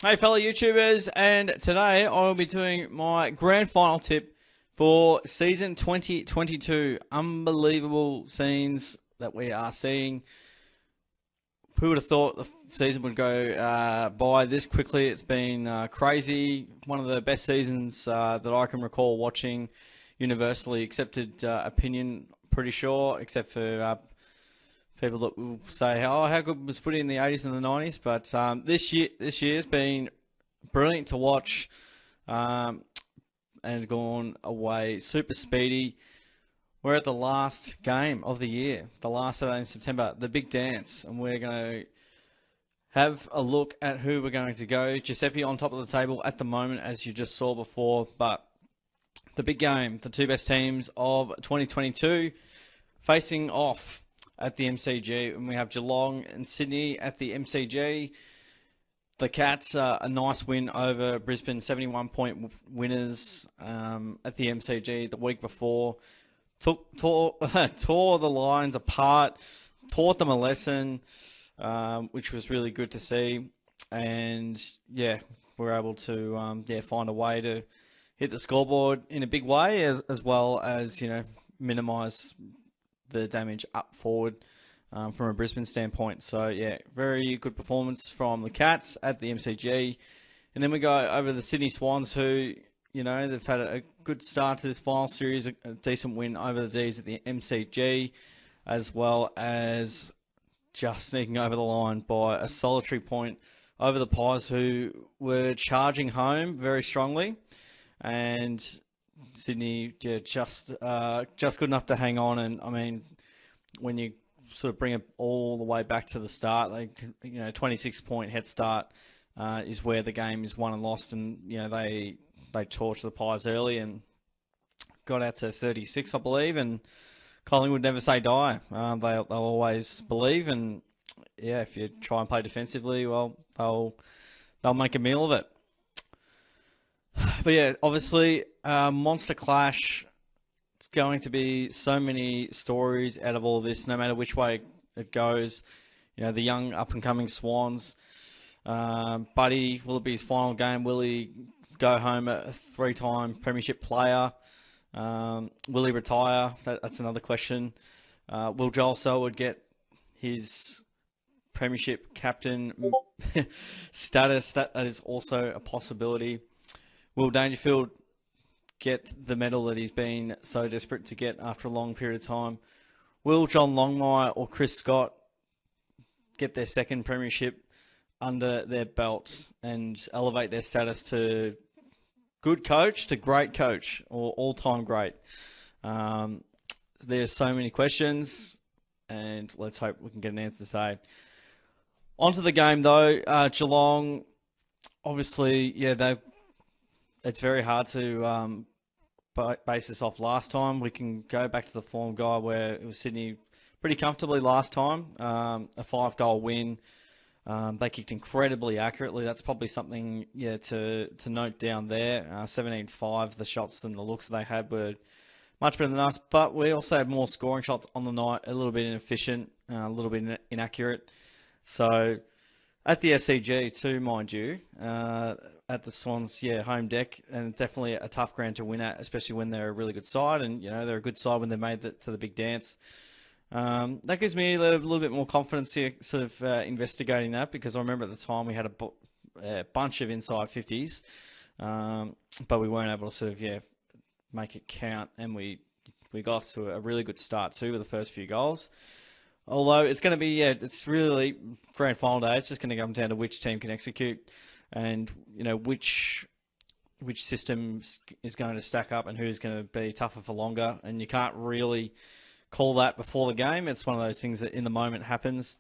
Hey fellow YouTubers, and today I will be doing my grand final tip for season 2022. Unbelievable scenes that we are seeing. Who would have thought the season would go by this quickly? It's been crazy. One of the best seasons that I can recall watching. Universally accepted opinion, pretty sure, except for people that will say, "Oh, how good was footy in the 80s and the 90s?" But this year's been brilliant to watch, and gone away super speedy. We're at the last game of the year, the last Saturday in September, the big dance, and we're going to have a look at who we're going to go. Giuseppe on top of the table at the moment, as you just saw before, but the big game, the two best teams of 2022 facing off at the MCG, and we have Geelong and Sydney at the MCG. The Cats, a nice win over Brisbane, 71-point winners at the MCG the week before. Tore the Lions apart, taught them a lesson, which was really good to see. And yeah, we're able to find a way to hit the scoreboard in a big way, as well as minimise the damage up forward from a Brisbane standpoint. So yeah, very good performance from the Cats at the MCG. And then we go over the Sydney Swans, who, they've had a good start to this final series, a decent win over the D's at the MCG, as well as just sneaking over the line by a solitary point over the Pies, who were charging home very strongly. And Sydney, yeah, just good enough to hang on. And I mean, when you sort of bring it all the way back to the start, 26-point head start is where the game is won and lost. And they torched the Pies early and got out to 36, I believe. And Collingwood never say die. They'll always believe. And yeah, if you try and play defensively, well, they'll make a meal of it. But yeah, obviously, Monster Clash. It's going to be so many stories out of all of this, no matter which way it goes. The young up-and-coming Swans. Buddy, will it be his final game? Will he go home a three-time premiership player? Will he retire? That's another question. Will Joel Selwood get his premiership captain status? That is also a possibility. Will Dangerfield get the medal that he's been so desperate to get after a long period of time? Will John Longmire or Chris Scott get their second premiership under their belt and elevate their status to good coach to great coach or all-time great? There's so many questions, and let's hope we can get an answer today. Onto the game, though. Geelong, obviously, yeah, it's very hard to base this off last time. We can go back to the form guide where it was Sydney pretty comfortably last time. A 5-goal win. They kicked incredibly accurately. That's probably something, to note down there. 17-5, the shots and the looks they had were much better than us. But we also had more scoring shots on the night, a little bit inefficient, a little bit inaccurate. So at the SCG too, mind you, at the Swans, home deck, and definitely a tough ground to win at, especially when they're a really good side, and they're a good side when they made it to the big dance. That gives me a little bit more confidence here, sort of investigating that, because I remember at the time we had a bunch of inside 50s, but we weren't able to sort of make it count, and we got off to a really good start too with the first few goals. Although it's going to be, it's really grand final day. It's just going to come down to which team can execute, and which system is going to stack up and who's going to be tougher for longer. And you can't really call that before the game. It's one of those things that in the moment happens.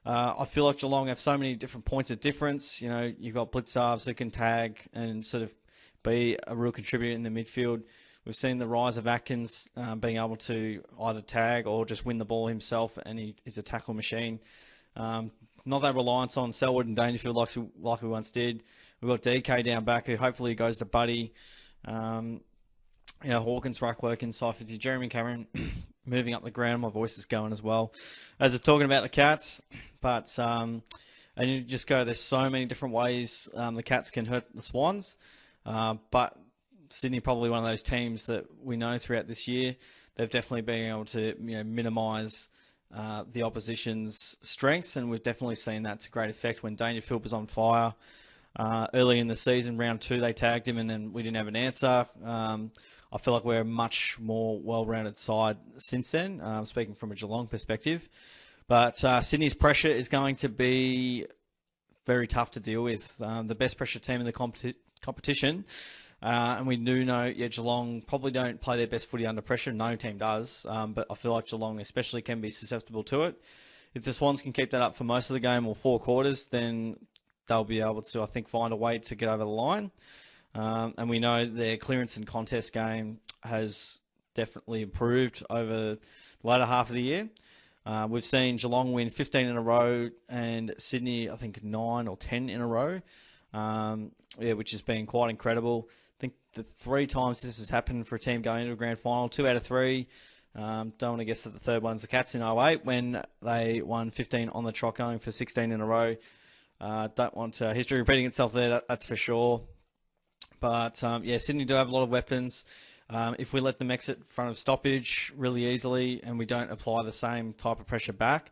I feel like Geelong have so many different points of difference. You've got blitzarves who can tag and sort of be a real contributor in the midfield. We've seen the rise of Atkins being able to either tag or just win the ball himself, and he is a tackle machine. Not that reliance on Selwood and Dangerfield like we once did. We've got DK down back, who hopefully goes to Buddy. Hawkins, ruckwork inside 50. Jeremy Cameron moving up the ground. My voice is going as well as it's talking about the Cats. But And you just go, there's so many different ways the Cats can hurt the Swans. But Sydney probably one of those teams that we know throughout this year. They've definitely been able to minimise the opposition's strengths, and we've definitely seen that to great effect when Dangerfield was on fire. Early in the season, round 2, they tagged him, and then we didn't have an answer. I feel like we're a much more well-rounded side since then, speaking from a Geelong perspective. But Sydney's pressure is going to be very tough to deal with. The best pressure team in the competition. And we do know, Geelong probably don't play their best footy under pressure. No team does. But I feel like Geelong especially can be susceptible to it. If the Swans can keep that up for most of the game or 4 quarters, then they'll be able to, I think, find a way to get over the line. And we know their clearance and contest game has definitely improved over the latter half of the year. We've seen Geelong win 15 in a row and Sydney, I think, 9 or 10 in a row, which has been quite incredible. I think the 3 times this has happened for a team going into a grand final, 2 out of 3. Don't want to guess that the third one's the Cats in 08 when they won 15 on the trot going for 16 in a row. Don't want history repeating itself there, that's for sure. But, Sydney do have a lot of weapons. If we let them exit front of stoppage really easily and we don't apply the same type of pressure back,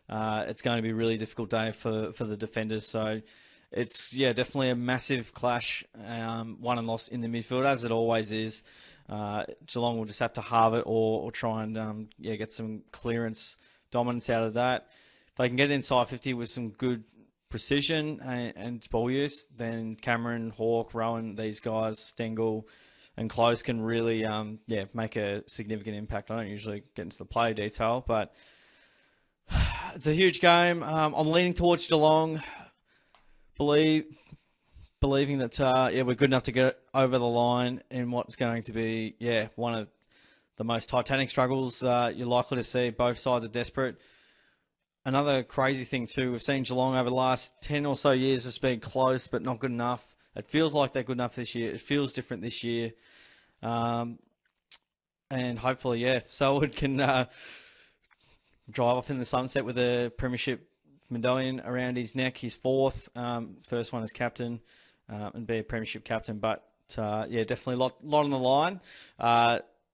it's going to be a really difficult day for the defenders. So it's, definitely a massive clash, won and lost in the midfield, as it always is. Geelong will just have to halve it or try and get some clearance dominance out of that. If they can get inside 50 with some good precision and ball use, then Cameron, Hawke, Rowan, these guys, Stengel and Close can really make a significant impact. I don't usually get into the play detail, but it's a huge game. I'm leaning towards Geelong, believing that we're good enough to get over the line in what's going to be one of the most titanic struggles you're likely to see. Both sides are desperate. Another crazy thing too, we've seen Geelong over the last 10 or so years just being close but not good enough. It feels like they're good enough this year. It feels different this year. And hopefully, Selwood can drive off in the sunset with a premiership medallion around his neck, his 4th, first one as captain, and be a premiership captain. But definitely a lot on the line.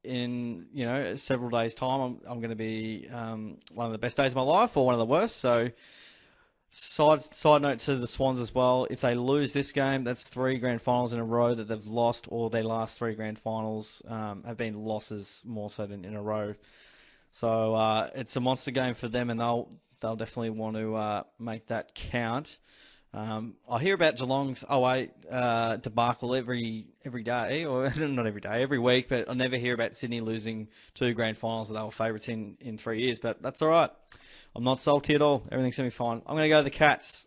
In several days' time, I'm going to be one of the best days of my life, or one of the worst. So, side note to the Swans as well: if they lose this game, that's 3 grand finals in a row that they've lost, or their last 3 grand finals have been losses more so than in a row. So it's a monster game for them, and they'll definitely want to make that count. I hear about Geelong's 08 debacle every day, or not every day, every week, but I never hear about Sydney losing 2 grand finals that they were favourites in 3 years, but that's all right. I'm not salty at all. Everything's going to be fine. I'm going to go the Cats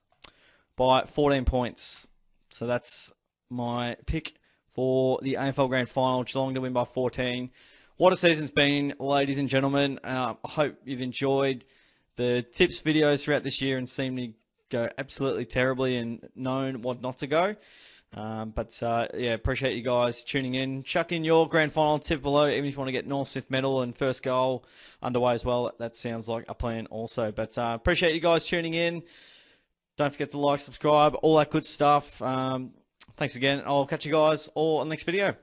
by 14 points. So that's my pick for the AFL Grand Final. Geelong to win by 14. What a season's been, ladies and gentlemen. I hope you've enjoyed the tips videos throughout this year and seen me go absolutely terribly and known what not to go. Appreciate you guys tuning in. Chuck in your grand final tip below, even if you want to get North Smith medal and first goal underway as well. That sounds like a plan also. But appreciate you guys tuning in. Don't forget to like, subscribe, all that good stuff. Thanks again. I'll catch you guys all on the next video.